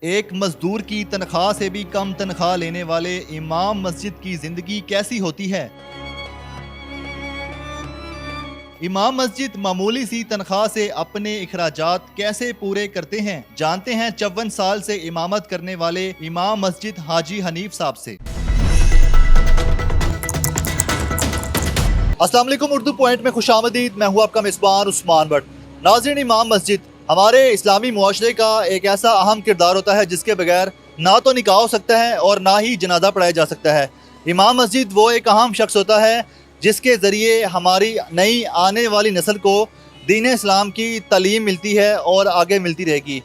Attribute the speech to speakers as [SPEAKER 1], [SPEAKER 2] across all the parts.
[SPEAKER 1] ایک مزدور کی تنخواہ سے بھی کم تنخواہ لینے والے امام مسجد کی زندگی کیسی ہوتی ہے؟ امام مسجد معمولی سی تنخواہ سے اپنے اخراجات کیسے پورے کرتے ہیں؟ جانتے ہیں 54 سال سے امامت کرنے والے امام مسجد حاجی حنیف صاحب سے۔ السلام علیکم، اردو پوائنٹ میں خوش آمدید۔ میں ہوں آپ کا میزبان عثمان بٹ۔ ناظرین، امام مسجد ہمارے اسلامی معاشرے کا ایک ایسا اہم کردار ہوتا ہے جس کے بغیر نہ تو نکاح ہو سکتا ہے اور نہ ہی جنازہ پڑھایا جا سکتا ہے۔ امام مسجد وہ ایک اہم شخص ہوتا ہے جس کے ذریعے ہماری نئی آنے والی نسل کو دین اسلام کی تعلیم ملتی ہے اور آگے ملتی رہے گی۔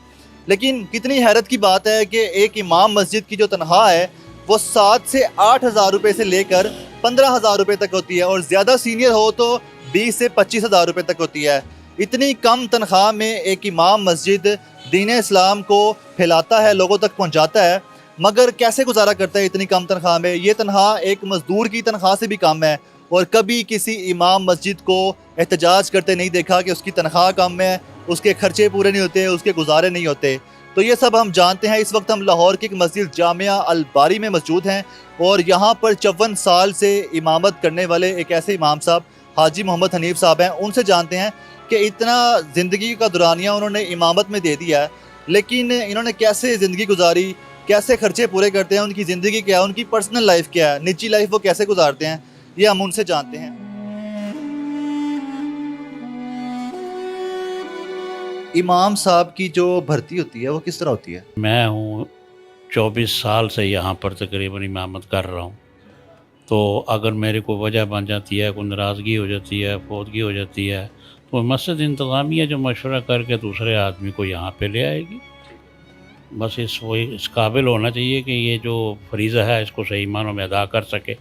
[SPEAKER 1] لیکن کتنی حیرت کی بات ہے کہ ایک امام مسجد کی جو تنخواہ ہے وہ 7 سے 8 ہزار روپے سے لے کر 15 ہزار روپے تک ہوتی ہے، اور زیادہ سینئر ہو تو 20 سے 25 ہزار روپے تک ہوتی ہے۔ اتنی کم تنخواہ میں ایک امام مسجد دین اسلام کو پھیلاتا ہے، لوگوں تک پہنچاتا ہے، مگر کیسے گزارا کرتا ہے اتنی کم تنخواہ میں؟ یہ تنخواہ ایک مزدور کی تنخواہ سے بھی کم ہے، اور کبھی کسی امام مسجد کو احتجاج کرتے نہیں دیکھا کہ اس کی تنخواہ کم ہے، اس کے خرچے پورے نہیں ہوتے، اس کے گزارے نہیں ہوتے۔ تو یہ سب ہم جانتے ہیں۔ اس وقت ہم لاہور کی ایک مسجد جامعہ الباری میں موجود ہیں، اور یہاں پر 54 سال سے امامت کرنے والے ایک ایسے امام صاحب حاجی محمد حنیف صاحب ہیں۔ ان سے جانتے ہیں کہ اتنا زندگی کا دورانیہ انہوں نے امامت میں دے دیا ہے، لیکن انہوں نے کیسے زندگی گزاری، کیسے خرچے پورے کرتے ہیں، ان کی زندگی کیا ہے، ان کی پرسنل لائف کیا ہے، نجی لائف وہ کیسے گزارتے ہیں، یہ ہم ان سے جانتے ہیں۔ امام صاحب کی جو بھرتی ہوتی ہے وہ کس طرح ہوتی ہے؟
[SPEAKER 2] میں ہوں 24 سال سے یہاں پر تقریباً امامت کر رہا ہوں، تو اگر میرے کو وجہ بن جاتی ہے، کوئی ناراضگی ہو جاتی ہے، فوتگی ہو جاتی ہے، تو مسجد انتظامیہ جو مشورہ کر کے دوسرے آدمی کو یہاں پہ لے آئے گی۔ بس اس قابل ہونا چاہیے کہ یہ جو فریضہ ہے اس کو صحیح معنوں میں ادا کر سکے،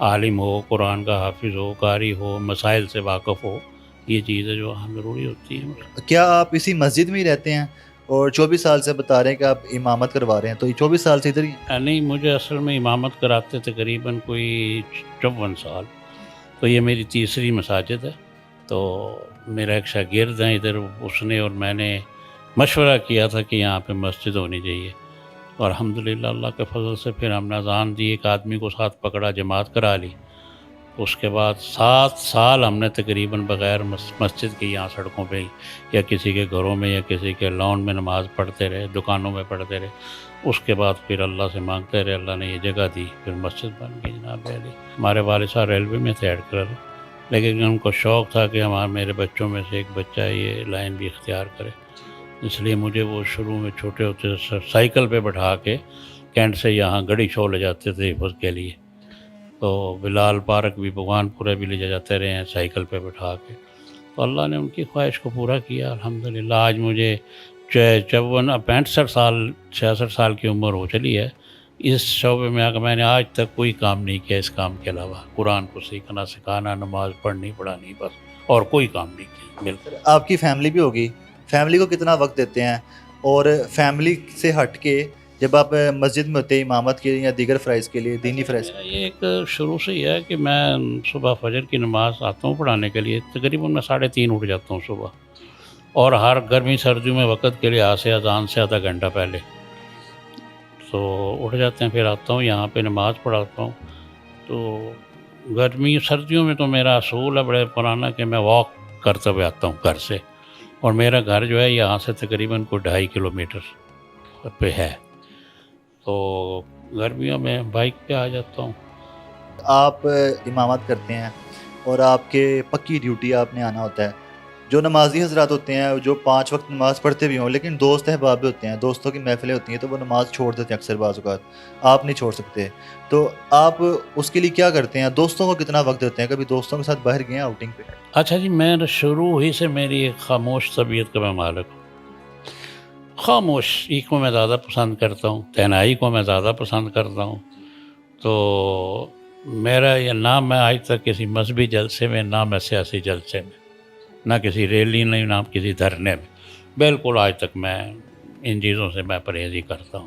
[SPEAKER 2] عالم ہو، قرآن کا حافظ ہو، قاری ہو، مسائل سے واقف ہو، یہ چیزیں جو ہم ضروری ہوتی ہیں۔
[SPEAKER 1] کیا آپ اسی مسجد میں ہی رہتے ہیں اور 24 سال سے بتا رہے ہیں کہ آپ امامت کروا رہے ہیں، تو یہ 24 سال سے ادھر ہی ہیں؟
[SPEAKER 2] نہیں، مجھے اصل میں امامت کراتے تقریباً کوئی 54 سال، تو یہ میری تیسری مساجد ہے۔ تو میرا ایک شاگرد ہیں ادھر، اس نے اور میں نے مشورہ کیا تھا کہ یہاں پہ مسجد ہونی چاہیے، اور الحمدللہ اللہ کے فضل سے پھر ہم نے اذان دی، ایک آدمی کو ساتھ پکڑا، جماعت کرا لی۔ اس کے بعد 7 سال ہم نے تقریباً بغیر مسجد کے یہاں سڑکوں پہ ہی یا کسی کے گھروں میں یا کسی کے لان میں نماز پڑھتے رہے، دکانوں میں پڑھتے رہے۔ اس کے بعد پھر اللہ سے مانگتے رہے، اللہ نے یہ جگہ دی، پھر مسجد بن گئی جناب علی۔ ہمارے والد صاحب ریلوے میں تھے، ہیڈ کلر، لیکن ان کو شوق تھا کہ میرے بچوں میں سے ایک بچہ یہ لائن بھی اختیار کرے، اس لیے مجھے وہ شروع میں چھوٹے ہوتے سائیکل پہ بٹھا کے کینٹ سے یہاں گڑھی شو لے جاتے تھے حفظ کے لیے، تو بلال پارک بھی، بھگوان پورے بھی لے جاتے رہے ہیں سائیکل پہ بٹھا کے۔ تو اللہ نے ان کی خواہش کو پورا کیا الحمدللہ۔ آج مجھے 65 سال 66 سال کی عمر ہو چلی ہے۔ اس شعبے میں میں نے آج تک کوئی کام نہیں کیا اس کام کے علاوہ، قرآن کو سیکھنا سکھانا، نماز پڑھنی پڑھانی، بس، اور کوئی کام نہیں کیا۔ بالکل۔
[SPEAKER 1] آپ کی فیملی بھی ہوگی، فیملی کو کتنا وقت دیتے ہیں؟ اور فیملی سے ہٹ کے جب آپ مسجد میں ہوتے ہیں امامت کے لیے یا دیگر فرائض کے لیے، دینی فرائض؟
[SPEAKER 2] یہ ایک شروع سے ہی ہے کہ میں صبح فجر کی نماز آتا ہوں پڑھانے کے لیے، تقریباً میں 3:30 اٹھ جاتا ہوں صبح، اور ہر گرمی سردیوں میں وقت کے لیے اذان سے آدھا گھنٹہ پہلے تو اٹھ جاتے ہیں، پھر آتا ہوں یہاں پہ نماز پڑھاتا ہوں۔ تو گرمی سردیوں میں تو میرا اصول ہے بڑے پرانا کہ میں واک کرتے ہوئے آتا ہوں گھر سے، اور میرا گھر جو ہے یہاں سے تقریباً کوئی 2.5 کلومیٹر پہ ہے، تو گرمیوں میں بائک پہ آ جاتا ہوں۔
[SPEAKER 1] آپ امامت کرتے ہیں اور آپ کے پکی ڈیوٹی آپ نے آنا ہوتا ہے۔ جو نمازی حضرات ہوتے ہیں جو 5 وقت نماز پڑھتے بھی ہوں، لیکن دوست احباب بھی ہوتے ہیں، دوستوں کی محفلیں ہوتی ہیں، تو وہ نماز چھوڑ دیتے ہیں اکثر، بعض اوقات آپ نہیں چھوڑ سکتے، تو آپ اس کے لیے کیا کرتے ہیں؟ دوستوں کو کتنا وقت دیتے ہیں؟ کبھی دوستوں کے ساتھ باہر گئے ہیں آؤٹنگ پہ؟
[SPEAKER 2] اچھا جی، میں شروع ہی سے میری ایک خاموش طبیعت کا میں مالک ہوں۔ خاموشی کو میں زیادہ پسند کرتا ہوں، تنہائی کو میں زیادہ پسند کرتا ہوں۔ تو میرا یہ نہ میں آج تک کسی مذہبی جلسے میں، نہ میں سیاسی جلسے میں، نہ کسی ریلی میں، نہ کسی دھرنے میں، بالکل آج تک میں ان چیزوں سے میں پرہیزی کرتا ہوں۔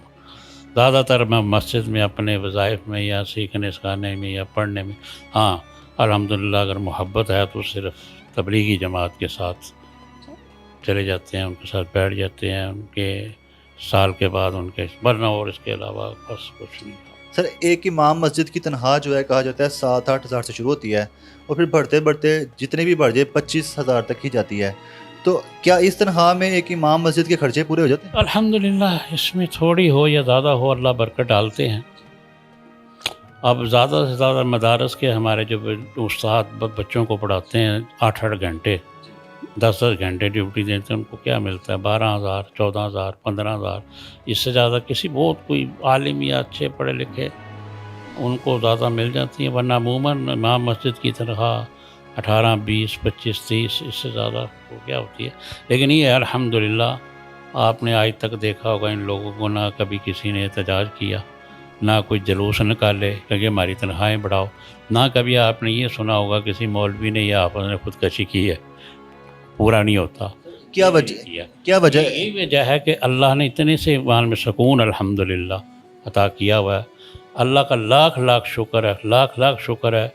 [SPEAKER 2] زیادہ تر میں مسجد میں اپنے وظائف میں یا سیکھنے سکھانے میں یا پڑھنے میں، ہاں الحمدللہ اگر محبت ہے تو صرف تبلیغی جماعت کے ساتھ چلے جاتے ہیں، ان کے ساتھ بیٹھ جاتے ہیں، ان کے سال کے بعد ان کے ورنہ اور اس کے علاوہ بس کچھ نہیں.
[SPEAKER 1] سر ایک امام مسجد کی تنخواہ جو ہے کہا جاتا ہے 7-8 ہزار سے شروع ہوتی ہے اور پھر بڑھتے بڑھتے جتنے بھی بڑھ جائے 25,000 تک ہی جاتی ہے. تو کیا اس تنخواہ میں ایک امام مسجد کے خرچے پورے ہو جاتے ہیں؟
[SPEAKER 2] الحمدللہ اس میں تھوڑی ہو یا زیادہ ہو اللہ برکت ڈالتے ہیں. اب زیادہ سے زیادہ مدارس کے ہمارے جو استاد بچوں کو پڑھاتے ہیں 8-8 گھنٹے 10-10 گھنٹے ڈیوٹی دیتے ہیں، ان کو کیا ملتا ہے 12,000 14,000 15,000. اس سے زیادہ کسی بہت کوئی عالم یا اچھے پڑھے لکھے ان کو زیادہ مل جاتی ہیں، ورنہ عموماً امام مسجد کی تنخواہ 18 20 25 30 اس سے زیادہ وہ کیا ہوتی ہے. لیکن یہ الحمدللہ آپ نے آج تک دیکھا ہوگا ان لوگوں کو نہ کبھی کسی نے احتجاج کیا، نہ کوئی جلوس نکالے کہ ہماری تنخواہیں بڑھاؤ، نہ کبھی آپ نے یہ سنا ہوگا کسی مولوی نے یا حافظ نے خودکشی کی ہے. پورا نہیں ہوتا.
[SPEAKER 1] کیا وجہ ہے؟
[SPEAKER 2] یہی وجہ ہے کہ اللہ نے اتنے سے ایمان میں سکون الحمدللہ عطا کیا ہوا ہے. اللہ کا لاکھ لاکھ شکر ہے، لاکھ لاکھ شکر ہے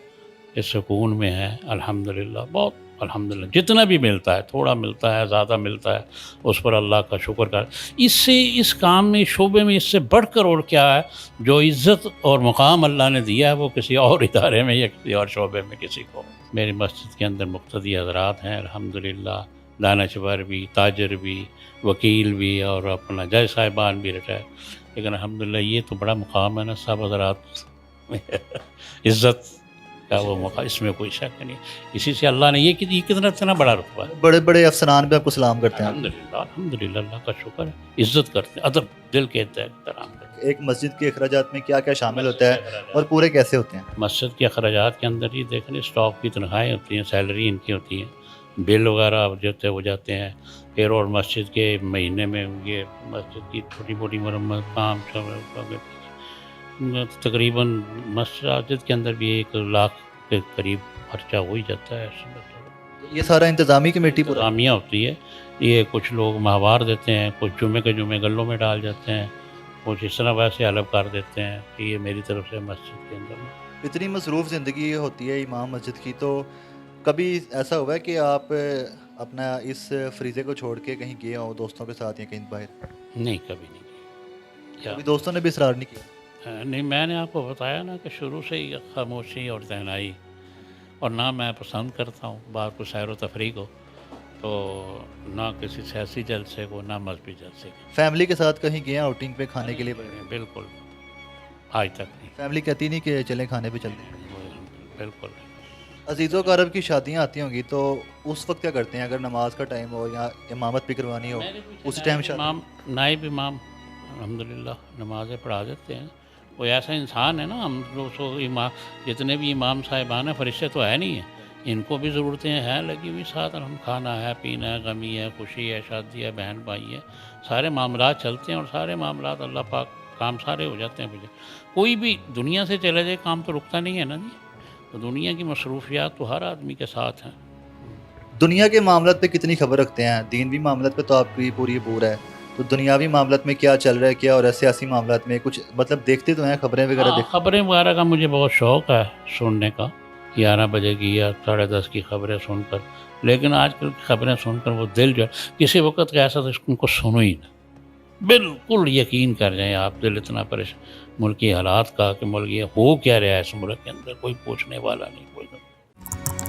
[SPEAKER 2] اس سکون میں ہے الحمدللہ. بہت الحمدللہ جتنا بھی ملتا ہے، تھوڑا ملتا ہے زیادہ ملتا ہے، اس پر اللہ کا شکر کر. اس سے اس کام میں شعبے میں اس سے بڑھ کر اور کیا ہے، جو عزت اور مقام اللہ نے دیا ہے وہ کسی اور ادارے میں یا کسی اور شعبے میں کسی کو. میری مسجد کے اندر مقتدی حضرات ہیں الحمدللہ، دانشور بھی، تاجر بھی، وکیل بھی اور اپنا جج صاحبان بھی ریٹائر. لیکن الحمدللہ یہ تو بڑا مقام ہے نا صاحب حضرات عزت کا وہ موقع، اس میں کوئی شک نہیں. اسی سے اللہ نے یہ کتنا بڑا رتبہ ہے.
[SPEAKER 1] بڑے بڑے افسران بھی آپ کو سلام کرتے ہیں.
[SPEAKER 2] الحمدللہ اللہ کا شکر ہے، عزت کرتے ہیں، ادب دل کے احترام کرتے ہیں.
[SPEAKER 1] ایک مسجد کے اخراجات میں کیا کیا شامل ہوتا ہے اور پورے کیسے ہوتے ہیں؟
[SPEAKER 2] مسجد کے اخراجات کے اندر یہ دیکھیں اسٹاف کی تنخواہیں ہوتی ہیں، سیلری ان کی ہوتی ہیں، بل وغیرہ جو ہو جاتے ہیں. پھر اور مسجد کے مہینے میں یہ مسجد کی چھوٹی موٹی مرمت کام تقریباً مسجد کے اندر بھی 1 لاکھ کے قریب خرچہ ہو ہی جاتا ہے.
[SPEAKER 1] یہ سارا انتظامی کمیٹی پورا
[SPEAKER 2] انتظامیہ ہوتی ہے. یہ کچھ لوگ ماہوار دیتے ہیں، کچھ جمعے کے جمعے گلوں میں ڈال جاتے ہیں، کچھ اس طرح ویسے الگ کر دیتے ہیں کہ یہ میری طرف سے مسجد کے اندر.
[SPEAKER 1] اتنی مصروف زندگی ہوتی ہے امام مسجد کی، تو کبھی ایسا ہوا ہے کہ آپ اپنا اس فریضے کو چھوڑ کے کہیں گئے ہوں دوستوں کے ساتھ یا کہیں باہر؟
[SPEAKER 2] نہیں، کبھی نہیں کیا.
[SPEAKER 1] کبھی دوستوں نے بھی اصرار نہیں کیا؟
[SPEAKER 2] نہیں، میں نے آپ کو بتایا نا کہ شروع سے ہی خاموشی اور تنہائی، اور نہ میں پسند کرتا ہوں بات کو سیر و تفریح کو، تو نہ کسی سیاسی جلسے کو، نہ مذہبی جلسے کو.
[SPEAKER 1] فیملی کے ساتھ کہیں گئے آؤٹنگ پہ کھانے کے لیے؟
[SPEAKER 2] بالکل آج تک نہیں.
[SPEAKER 1] فیملی کہتی نہیں کہ چلیں کھانے پہ چلتے ہیں؟
[SPEAKER 2] بالکل.
[SPEAKER 1] عزیز و اقارب کی شادیاں آتی ہوں گی تو اس وقت کیا کرتے ہیں اگر نماز کا ٹائم ہو یا امامت بھی کروانی ہو اسی ٹائم
[SPEAKER 2] امام نائب امام الحمدللہ نمازیں پڑھا دیتے ہیں. کوئی ایسا انسان ہے نا، ہم لوگ جتنے بھی امام صاحبان ہیں فرشتے تو ہے نہیں ہیں، ان کو بھی ضرورتیں ہیں لگی ہوئی ساتھ. ہم کھانا ہے، پینا ہے، غمی ہے، خوشی ہے، شادی ہے، بہن بھائی ہے، سارے معاملات چلتے ہیں اور سارے معاملات اللہ پاک کام سارے ہو جاتے ہیں. مجھے کوئی بھی دنیا سے چلے جائے کام تو رکتا نہیں ہے نا جی. تو دنیا کی مصروفیات تو ہر آدمی کے ساتھ ہیں.
[SPEAKER 1] دنیا کے معاملات پہ کتنی خبر رکھتے ہیں؟ دینوی معاملات پہ تو آپ کی پوری عبور ہے، تو دنیاوی معاملات میں کیا چل رہا ہے کیا، اور سیاسی معاملات میں کچھ مطلب دیکھتے تو ہیں خبریں وغیرہ؟
[SPEAKER 2] خبریں وغیرہ کا مجھے بہت شوق ہے سننے کا، 11 بجے کی یا 10:30 کی خبریں سن کر. لیکن آج کل کی خبریں سن کر وہ دل جو ہے کسی وقت کا ایسا تو ان کو سنو ہی نہ. بالکل یقین کر جائیں آپ، دل اتنا پریشان ملکی حالات کا کہ ملک یہ ہو کیا رہا ہے اس ملک کے اندر، کوئی پوچھنے والا نہیں، کوئی نہیں.